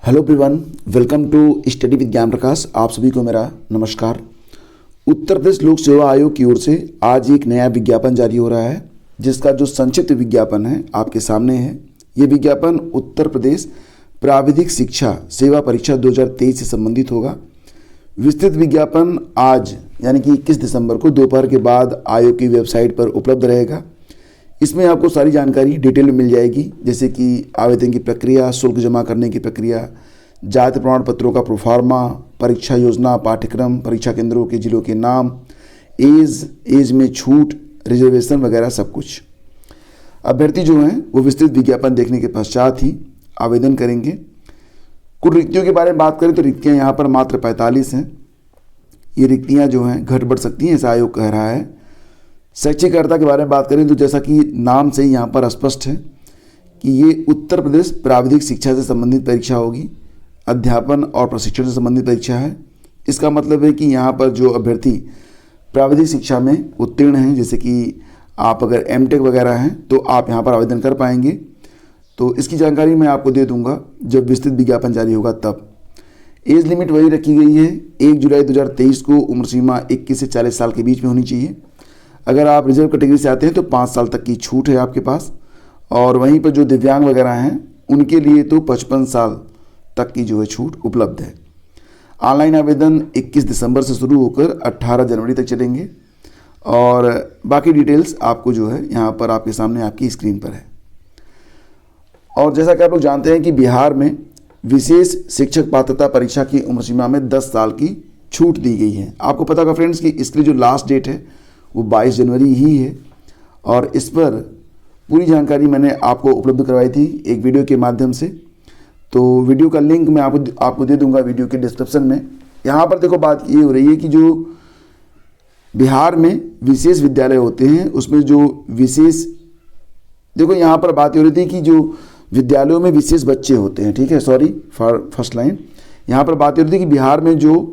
Hello everyone, welcome to study with Gyan Prakash. आप सभी को मेरा नमस्कार। उत्तर प्रदेश लोक सेवा आयोग की ओर से आज एक नया विज्ञापन जारी हो रहा है, जिसका जो संक्षिप्त विज्ञापन है आपके सामने है। ये विज्ञापन उत्तर प्रदेश प्राविधिक शिक्षा सेवा परीक्षा 2023 से संबंधित होगा। विस्तृत विज्ञापन आज यानी कि 21 दिसंबर को दोपहर के बाद आयोग की वेबसाइट पर उपलब्ध रहेगा। इसमें आपको सारी जानकारी डिटेल में मिल जाएगी, जैसे कि आवेदन की प्रक्रिया, शुल्क जमा करने की प्रक्रिया, जाति प्रमाण पत्रों का प्रोफार्मा, परीक्षा योजना, पाठ्यक्रम, परीक्षा केंद्रों के जिलों के नाम, एज में छूट, रिजर्वेशन वगैरह सब कुछ। अभ्यर्थी जो हैं वो विस्तृत विज्ञापन देखने के पश्चात ही आवेदन करेंगे। कुल रिक्तियों के बारे में बात करें तो रिक्तियाँ यहाँ पर मात्र 45 हैं। ये रिक्तियाँ जो हैं घट बढ़ सकती हैं, ऐसा आयोग कह रहा है। शैक्षिक अर्हता के बारे में बात करें तो जैसा कि नाम से ही यहाँ पर स्पष्ट है कि ये उत्तर प्रदेश प्राविधिक शिक्षा से संबंधित परीक्षा होगी। अध्यापन और प्रशिक्षण से संबंधित परीक्षा है। इसका मतलब है कि यहाँ पर जो अभ्यर्थी प्राविधिक शिक्षा में उत्तीर्ण हैं, जैसे कि आप अगर एमटेक वगैरह हैं तो आप यहाँ पर आवेदन कर पाएंगे। तो इसकी जानकारी मैं आपको दे दूँगा जब विस्तृत विज्ञापन जारी होगा तब। एज लिमिट वही रखी गई है, 1 जुलाई 2023 को उम्र सीमा 21 से 40 साल के बीच में होनी चाहिए। अगर आप रिजर्व कैटेगरी से आते हैं तो 5 साल तक की छूट है आपके पास, और वहीं पर जो दिव्यांग वगैरह हैं उनके लिए तो 55 साल तक की जो है छूट उपलब्ध है। ऑनलाइन आवेदन 21 दिसंबर से शुरू होकर 18 जनवरी तक चलेंगे, और बाकी डिटेल्स आपको जो है यहाँ पर आपके सामने आपकी स्क्रीन पर है। और जैसा कि आप लोग जानते हैं कि बिहार में विशेष शिक्षक पात्रता परीक्षा की उम्र सीमा में 10 साल की छूट दी गई है। आपको पता होगा फ्रेंड्स कि इसके लिए जो लास्ट डेट है वो 22 जनवरी ही है, और इस पर पूरी जानकारी मैंने आपको उपलब्ध करवाई थी एक वीडियो के माध्यम से। तो वीडियो का लिंक मैं आपको दे दूंगा वीडियो के डिस्क्रिप्शन में। यहाँ पर देखो बात ये हो रही है कि जो बिहार में विशेष विद्यालय होते हैं उसमें जो विशेष, देखो यहाँ पर बात ये हो रही थी कि जो विद्यालयों में विशेष बच्चे होते हैं, ठीक है, सॉरी फॉर फर्स्ट लाइन। यहाँ पर बात ये हो रही थी कि बिहार में जो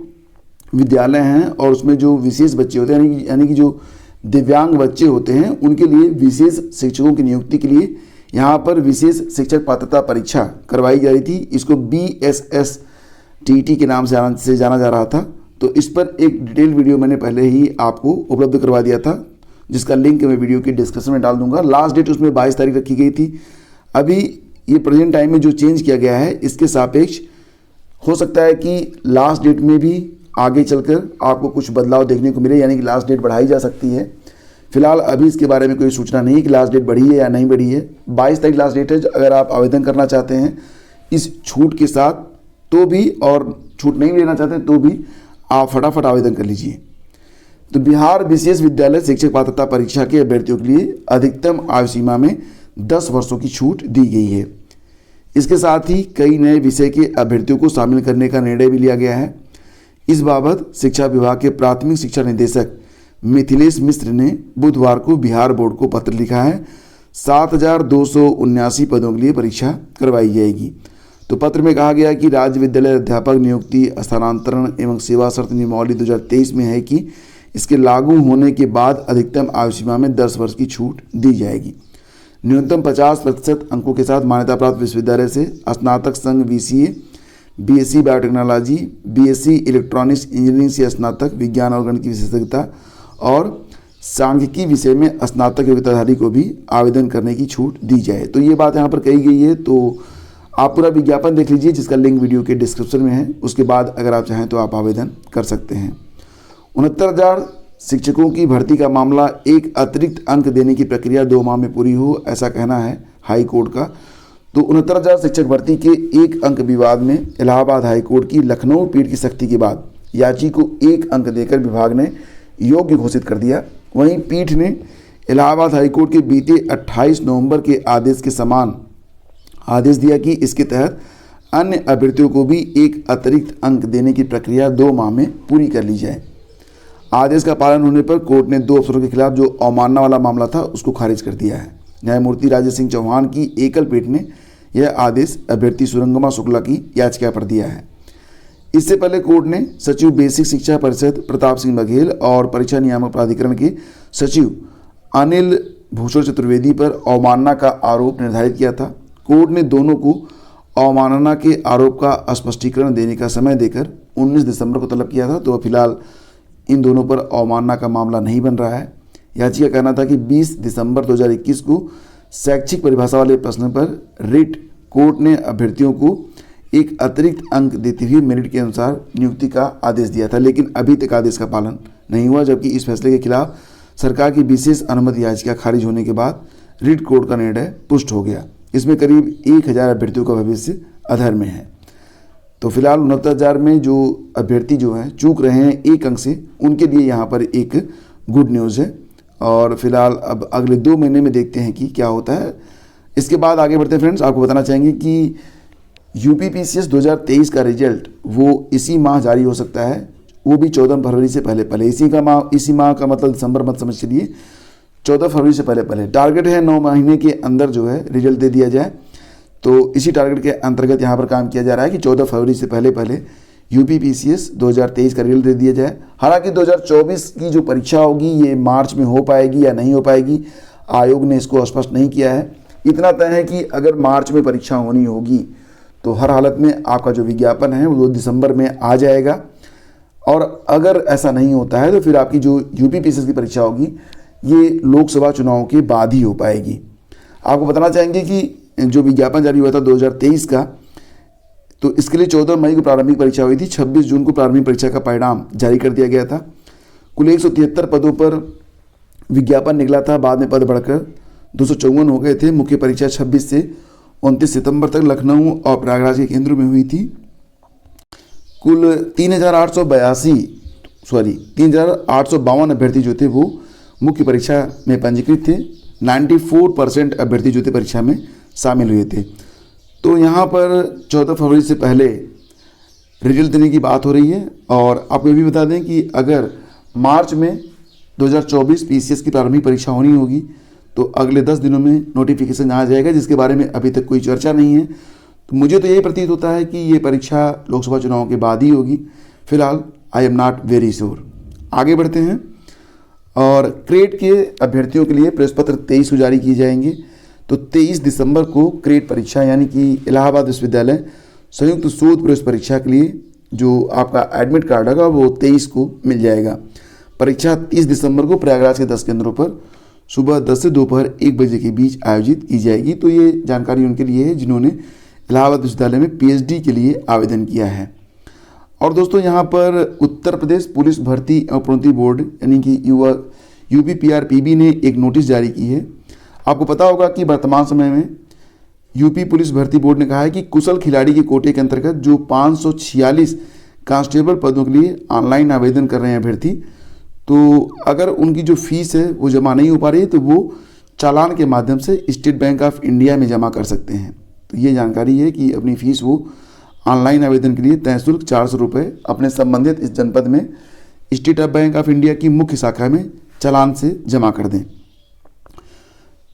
विद्यालय हैं और उसमें जो विशेष बच्चे होते हैं यानी कि जो दिव्यांग बच्चे होते हैं उनके लिए विशेष शिक्षकों की नियुक्ति के लिए यहाँ पर विशेष शिक्षक पात्रता परीक्षा करवाई जा रही थी। इसको BSSTT के नाम से जाना जा रहा था। तो इस पर एक डिटेल वीडियो मैंने पहले ही आपको उपलब्ध करवा दिया था, जिसका लिंक मैं वीडियो के डिस्क्रिप्शन में डाल दूंगा। लास्ट डेट उसमें 22 तारीख रखी गई थी। अभी ये प्रेजेंट टाइम में जो चेंज किया गया है इसके सापेक्ष हो सकता है कि लास्ट डेट में भी आगे चलकर आपको कुछ बदलाव देखने को मिले, यानी कि लास्ट डेट बढ़ाई जा सकती है। फिलहाल अभी इसके बारे में कोई सूचना नहीं है कि लास्ट डेट बढ़ी है या नहीं बढ़ी है। 22 तारीख लास्ट डेट है। अगर आप आवेदन करना चाहते हैं इस छूट के साथ तो भी, और छूट नहीं लेना चाहते हैं तो भी आप फटाफट आवेदन कर लीजिए। तो बिहार विशेष विद्यालय शिक्षक पात्रता परीक्षा के अभ्यर्थियों के लिए अधिकतम आयु सीमा में 10 वर्षों की छूट दी गई है। इसके साथ ही कई नए विषय के अभ्यर्थियों को शामिल करने का निर्णय भी लिया गया है। इस बाबत शिक्षा विभाग के प्राथमिक शिक्षा निदेशक मिथिलेश मिश्र ने बुधवार को बिहार बोर्ड को पत्र लिखा है। 7,279 पदों के लिए परीक्षा करवाई जाएगी। तो पत्र में कहा गया कि राज्य विद्यालय अध्यापक नियुक्ति, स्थानांतरण एवं सेवा शर्त नियमावली 2023 में है कि इसके लागू होने के बाद अधिकतम आयु सीमा में 10 वर्ष की छूट दी जाएगी। न्यूनतम 50% अंकों के साथ मान्यता प्राप्त विश्वविद्यालय से स्नातक संघ BCA, BSc biotechnology, BSc electronics engineering से स्नातक विज्ञान और गणित की विशेषज्ञता और सांख्यिकी विषय में स्नातक योग्यताधारी को भी आवेदन करने की छूट दी जाए। तो ये बात यहाँ पर कही गई है। तो आप पूरा विज्ञापन देख लीजिए, जिसका लिंक वीडियो के डिस्क्रिप्शन में है। उसके बाद अगर आप चाहें तो आप आवेदन कर सकते हैं। 69,000 शिक्षकों की भर्ती का मामला, एक अतिरिक्त अंक देने की प्रक्रिया 2 माह में पूरी हो, ऐसा कहना है हाई कोर्ट का। तो 69,000 शिक्षक भर्ती के 1 अंक विवाद में इलाहाबाद हाई कोर्ट की लखनऊ पीठ की सख्ती के बाद याची को 1 अंक देकर विभाग ने योग्य घोषित कर दिया। वहीं पीठ ने इलाहाबाद हाई कोर्ट के बीते 28 नवंबर के आदेश के समान आदेश दिया कि इसके तहत अन्य अभ्यर्थियों को भी 1 अतिरिक्त अंक देने की प्रक्रिया 2 माह में पूरी कर ली जाए। आदेश का पालन होने पर कोर्ट ने 2 अफसरों के खिलाफ जो अवमानना वाला मामला था उसको खारिज कर दिया है। न्यायमूर्ति राजेश सिंह चौहान की एकल पीठ ने यह आदेश अभ्यर्थी सुरंगमा शुक्ला की याचिका पर दिया है। इससे पहले कोर्ट ने सचिव बेसिक शिक्षा परिषद प्रताप सिंह बघेल और परीक्षा नियामक प्राधिकरण के सचिव अनिल भूषण चतुर्वेदी पर अवमानना का आरोप निर्धारित किया था। कोर्ट ने दोनों को अवमानना के आरोप का स्पष्टीकरण देने का समय देकर 19 दिसंबर को तलब किया था। तो फिलहाल इन दोनों पर अवमानना का मामला नहीं बन रहा है। याचिका का कहना था कि 20 दिसंबर 2021 को शैक्षिक परिभाषा वाले प्रश्न पर रिट कोर्ट ने अभ्यर्थियों को एक अतिरिक्त अंक देते हुए मेरिट के अनुसार नियुक्ति का आदेश दिया था, लेकिन अभी तक आदेश का पालन नहीं हुआ। जबकि इस फैसले के खिलाफ सरकार की विशेष अनुमति याचिका खारिज होने के बाद रिट कोर्ट का निर्णय पुष्ट हो गया। इसमें करीब 1000 अभ्यर्थियों का भविष्य अधर में है। तो फिलहाल 69,000 में जो अभ्यर्थी जो हैं चूक रहे हैं 1 अंक से, उनके लिए यहाँ पर एक गुड न्यूज़ है। और फिलहाल अब अगले 2 महीने में देखते हैं कि क्या होता है। इसके बाद आगे बढ़ते हैं फ्रेंड्स। आपको बताना चाहेंगे कि यूपीपीसीएस 2023 का रिजल्ट वो इसी माह जारी हो सकता है, वो भी 14 फरवरी से पहले। इसी माह का मतलब दिसंबर मत समझ चलिए, 14 फरवरी से पहले। टारगेट है 9 महीने के अंदर जो है रिजल्ट दे दिया जाए। तो इसी टारगेट के अंतर्गत यहाँ पर काम किया जा रहा है कि 14 फरवरी से पहले यूपीपीसीएस 2023 का रिजल्ट दे दिया जाए। हालांकि 2024 की जो परीक्षा होगी ये मार्च में हो पाएगी या नहीं हो पाएगी, आयोग ने इसको स्पष्ट नहीं किया है। इतना तय है कि अगर मार्च में परीक्षा होनी होगी तो हर हालत में आपका जो विज्ञापन है वो दिसंबर में आ जाएगा। और अगर ऐसा नहीं होता है तो फिर आपकी जो यूपीपीसीएस की परीक्षा होगी ये लोकसभा चुनाव के बाद ही हो पाएगी। आपको बताना चाहेंगे कि जो विज्ञापन जारी हुआ था 2023 का, तो इसके लिए 14 मई को प्रारंभिक परीक्षा हुई थी। 26 जून को प्रारंभिक परीक्षा का परिणाम जारी कर दिया गया था। कुल 173 पदों पर विज्ञापन निकला था। बाद में पद बढ़कर 254 हो गए थे। मुख्य परीक्षा 26 से 29 सितंबर तक लखनऊ और प्रयागराज के केंद्रों में हुई थी। कुल 3,852 अभ्यर्थी जो थे वो मुख्य परीक्षा में पंजीकृत थे। 94% अभ्यर्थी जो थे परीक्षा में शामिल हुए थे। तो यहाँ पर 14 फरवरी से पहले रिजल्ट देने की बात हो रही है। और आपको ये भी बता दें कि अगर मार्च में 2024 पीसीएस की प्रारंभिक परीक्षा होनी होगी तो अगले 10 दिनों में नोटिफिकेशन आ जाएगा, जिसके बारे में अभी तक कोई चर्चा नहीं है। तो मुझे तो यही प्रतीत होता है कि ये परीक्षा लोकसभा चुनाव के बाद ही होगी। फिलहाल I am not very sure. आगे बढ़ते हैं। और क्रेट के अभ्यर्थियों के लिए प्रवेश पत्र 23 को जारी किए जाएंगे। तो 23 दिसंबर को क्रेट परीक्षा यानी कि इलाहाबाद विश्वविद्यालय संयुक्त शोध प्रवेश परीक्षा के लिए जो आपका एडमिट कार्ड होगा वो 23 को मिल जाएगा। परीक्षा 30 दिसंबर को प्रयागराज के 10 केंद्रों पर सुबह 10 से दोपहर 1 बजे के बीच आयोजित की जाएगी। तो ये जानकारी उनके लिए है जिन्होंने इलाहाबाद विश्वविद्यालय में पीएचडी के लिए आवेदन किया है। और दोस्तों यहाँ पर उत्तर प्रदेश पुलिस भर्ती और प्रोन्नति बोर्ड यानी कि यूपीपीआरपीबी ने एक नोटिस जारी की है। आपको पता होगा कि वर्तमान समय में यूपी पुलिस भर्ती बोर्ड ने कहा है कि कुशल खिलाड़ी के कोटे के अंतर्गत जो 546 कांस्टेबल पदों के लिए ऑनलाइन आवेदन कर रहे हैं अभ्यर्थी, तो अगर उनकी जो फीस है वो जमा नहीं हो पा रही है तो वो चालान के माध्यम से स्टेट बैंक ऑफ इंडिया में जमा कर सकते हैं। तो ये जानकारी है कि अपनी फीस वो ऑनलाइन आवेदन के लिए तय शुल्क 400 रुपये अपने संबंधित इस जनपद में स्टेट बैंक ऑफ इंडिया की मुख्य शाखा में चालान से जमा कर दें।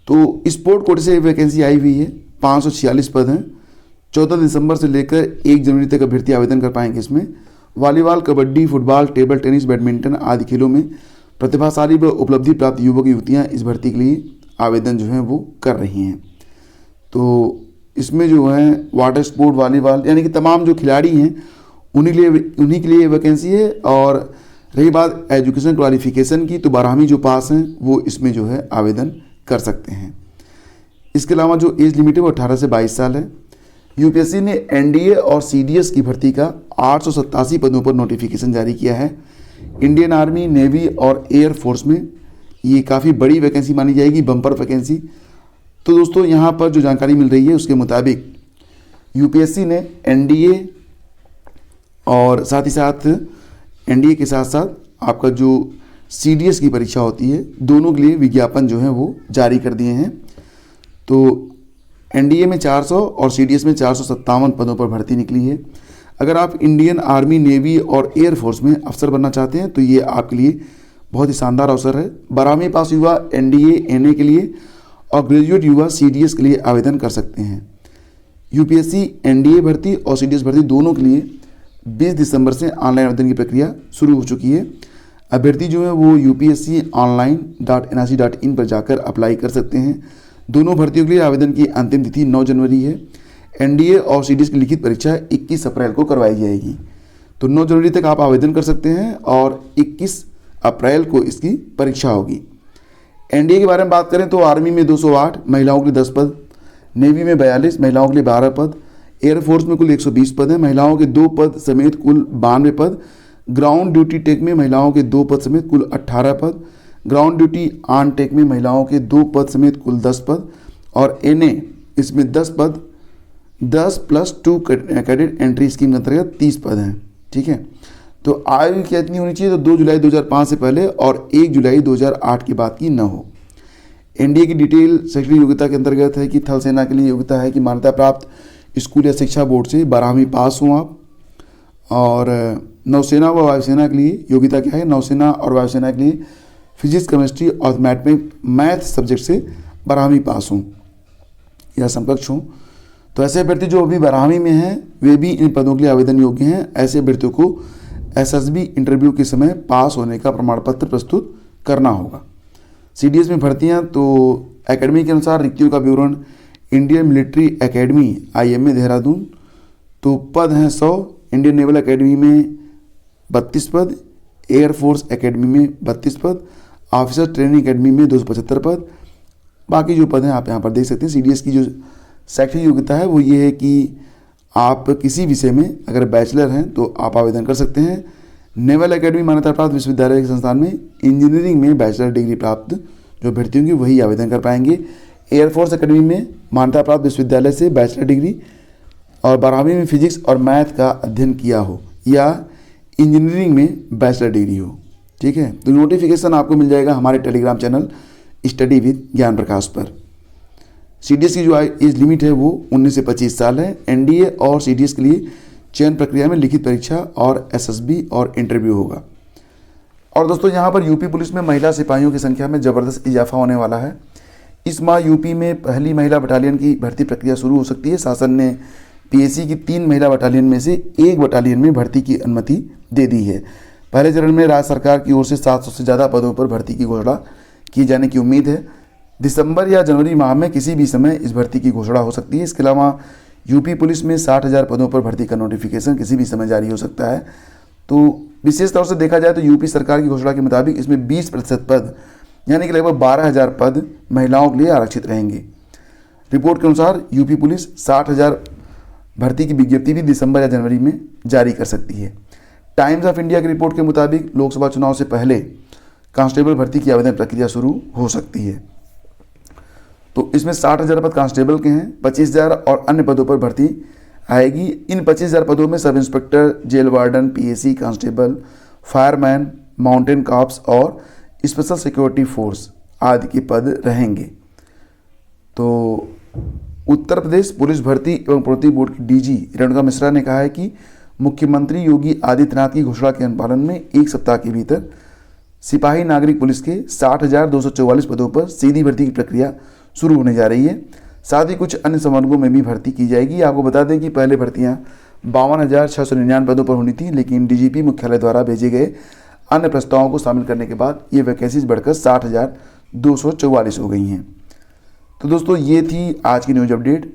तो स्पोर्ट कोटे से वैकेंसी आई हुई है, 546 पद हैं। 14 दिसंबर से लेकर 1 जनवरी तक अभ्यर्थी आवेदन कर पाएंगे। इसमें volleyball, kabaddi, football, table tennis, badminton आदि खेलों में प्रतिभाशाली व उपलब्धि प्राप्त युवक युवतियाँ इस भर्ती के लिए आवेदन जो है वो कर रही हैं। तो इसमें जो है वाटर स्पोर्ट, वॉलीबॉल यानी कि तमाम जो खिलाड़ी हैं उन्हीं के लिए वैकेंसी है। और रही बात एजुकेशन क्वालिफिकेशन की, तो 12वीं जो पास हैं वो इसमें जो है आवेदन कर सकते हैं। इसके अलावा जो एज लिमिट है वो 18 से 22 साल है। यूपीएससी ने एनडीए और सीडीएस की भर्ती का 887 पदों पर नोटिफिकेशन जारी किया है। इंडियन आर्मी, नेवी और एयर फोर्स में ये काफ़ी बड़ी वैकेंसी मानी जाएगी, बम्पर वैकेंसी। तो दोस्तों यहाँ पर जो जानकारी मिल रही है उसके मुताबिक यूपीएससी ने एनडीए और साथ ही साथ एनडीए के साथ साथ आपका जो सीडीएस की परीक्षा होती है दोनों के लिए विज्ञापन जो है वो जारी कर दिए हैं। तो एनडीए में 400 और सीडीएस में 457 पदों पर भर्ती निकली है। अगर आप इंडियन आर्मी, नेवी और एयर फोर्स में अफसर बनना चाहते हैं तो ये आपके लिए बहुत ही शानदार अवसर है। 12वीं पास युवा एनडीए, एनए के लिए और ग्रेजुएट युवा सीडीएस के लिए आवेदन कर सकते हैं। यूपीएससी एनडीए भर्ती और सीडीएस भर्ती दोनों के लिए 20 दिसंबर से ऑनलाइन आवेदन की प्रक्रिया शुरू हो चुकी है। अभ्यर्थी जो है वो upsconline.nic.in पर जाकर अप्लाई कर सकते हैं। दोनों भर्तियों के लिए आवेदन की अंतिम तिथि 9 जनवरी है। एनडीए और सीडीएस की लिखित परीक्षा 21 अप्रैल को करवाई जाएगी। तो 9 जनवरी तक आप आवेदन कर सकते हैं और 21 अप्रैल को इसकी परीक्षा होगी। एनडीए के बारे में बात करें तो आर्मी में 208, महिलाओं के लिए 10 पद, नेवी में 42, महिलाओं के लिए 12 पद, एयरफोर्स में कुल 120 पद हैं, महिलाओं के 2 पद समेत कुल 92 पद, ग्राउंड ड्यूटी टेक में महिलाओं के 2 पद समेत कुल 18 पद, ग्राउंड ड्यूटी ऑन टेक में महिलाओं के 2 पद समेत कुल 10 पद, और एनए इसमें 10 पद, 10 + 2 कैडेट एंट्री स्कीम के अंतर्गत 30 पद हैं। ठीक है, तो आयु कितनी होनी चाहिए? तो 2 जुलाई 2005 से पहले और 1 जुलाई 2008 के बाद की न हो। एनडीए की डिटेल शैक्षणिक योग्यता के अंतर्गत है कि थल सेना के लिए योग्यता है कि मान्यता प्राप्त स्कूल या शिक्षा बोर्ड से 12वीं पास हों आप, और नौसेना व वायुसेना के लिए योग्यता क्या है? नौसेना और वायुसेना के लिए फिजिक्स, केमिस्ट्री और मैथ सब्जेक्ट से 12वीं पास हों या समकक्ष हों। तो ऐसे अभ्यर्थी जो अभी 12वीं में हैं वे भी इन पदों के लिए आवेदन योग्य हैं। ऐसे अभ्यर्थियों को एसएसबी इंटरव्यू के समय पास होने का प्रमाण पत्र प्रस्तुत करना होगा। सीडीएस में भर्तियां तो एकेडमी के अनुसार रिक्तियों का विवरण Indian military academy IMA Dehradun, तो पद हैं 100, इंडियन नेवल एकेडमी में 32 पद, एयरफोर्स एकेडमी में 32 पद, ऑफिसर ट्रेनिंग एकेडमी में 275 पद। बाकी जो पद हैं आप यहाँ पर देख सकते हैं। सीडीएस की जो शैक्षणिक योग्यता है वो ये है कि आप किसी विषय में अगर बैचलर हैं तो आप आवेदन कर सकते हैं। नेवल एकेडमी मान्यता प्राप्त विश्वविद्यालय के संस्थान में इंजीनियरिंग में बैचलर डिग्री प्राप्त जो अभ्यर्थी होंगे वही आवेदन कर पाएंगे। एयरफोर्स एकेडमी में मान्यता प्राप्त विश्वविद्यालय से बैचलर डिग्री और 12वीं में फिजिक्स और मैथ का अध्ययन किया हो या इंजीनियरिंग में बैचलर डिग्री हो। ठीक है, तो नोटिफिकेशन आपको मिल जाएगा हमारे Telegram channel study with Gyan प्रकाश पर। सीडीएस की जो एज लिमिट है वो 19 से 25 साल है। एनडीए और सीडीएस के लिए चयन प्रक्रिया में लिखित परीक्षा और एसएसबी और इंटरव्यू होगा। और दोस्तों यहाँ पर यूपी पुलिस में महिला सिपाहियों की संख्या में ज़बरदस्त इजाफा होने वाला है। इस माह यूपी में पहली महिला बटालियन की भर्ती प्रक्रिया शुरू हो सकती है। शासन ने पीएसी की 3 महिला बटालियन में से 1 बटालियन में भर्ती की अनुमति दे दी है। पहले चरण में राज्य सरकार की ओर से 700 से ज़्यादा पदों पर भर्ती की घोषणा की जाने की उम्मीद है। दिसंबर या जनवरी माह में किसी भी समय इस भर्ती की घोषणा हो सकती है। इसके अलावा यूपी पुलिस में 60,000 पदों पर भर्ती का नोटिफिकेशन किसी भी समय जारी हो सकता है। तो विशेष तौर से देखा जाए तो यूपी सरकार की घोषणा के मुताबिक इसमें 20% पद यानी कि लगभग 12,000 पद महिलाओं के लिए आरक्षित रहेंगे। रिपोर्ट के अनुसार यूपी पुलिस 60,000 भर्ती की विज्ञप्ति भी दिसंबर या जनवरी में जारी कर सकती है। टाइम्स ऑफ इंडिया की रिपोर्ट के मुताबिक लोकसभा चुनाव से पहले कांस्टेबल भर्ती की आवेदन प्रक्रिया शुरू हो सकती है। तो इसमें 60,000 पद कांस्टेबल के हैं, 25,000 और अन्य पदों पर भर्ती आएगी। इन 25,000 पदों में sub inspector, jail warden, PAC constable, fireman, mountain cops और स्पेशल सिक्योरिटी फोर्स आदि के पद रहेंगे। तो उत्तर प्रदेश पुलिस भर्ती एवं प्रोन्नति बोर्ड की डीजी रेणुका मिश्रा ने कहा है कि मुख्यमंत्री योगी आदित्यनाथ की घोषणा के अनुपालन में 1 सप्ताह के भीतर सिपाही नागरिक पुलिस के 60,244 पदों पर सीधी भर्ती की प्रक्रिया शुरू होने जा रही है। साथ ही कुछ अन्य संवर्गों में भी भर्ती की जाएगी। आपको बता दें कि पहले भर्तियां 52,699 पदों पर होनी थी, लेकिन डीजीपी मुख्यालय द्वारा भेजे गए अन्य प्रस्तावों को शामिल करने के बाद ये वैकेंसीज बढ़कर 60,244 हो गई हैं। तो दोस्तों ये थी आज की न्यूज़ अपडेट।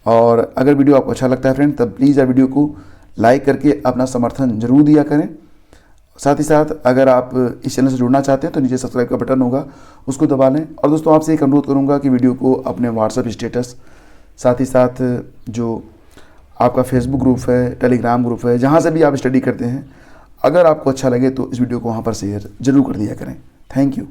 और अगर वीडियो आपको अच्छा लगता है फ्रेंड तब प्लीज़ आप वीडियो को लाइक करके अपना समर्थन जरूर दिया करें। साथ ही साथ अगर आप इस चैनल से जुड़ना चाहते हैं तो नीचे सब्सक्राइब का बटन होगा, उसको दबा लें। और दोस्तों आपसे एक अनुरोध करूंगा कि वीडियो को अपने व्हाट्सएप स्टेटस, साथ ही साथ जो आपका फेसबुक ग्रुप है, टेलीग्राम ग्रुप है, जहां से भी आप स्टडी करते हैं, अगर आपको अच्छा लगे तो इस वीडियो को वहां पर शेयर जरूर कर दिया करें। Thank you.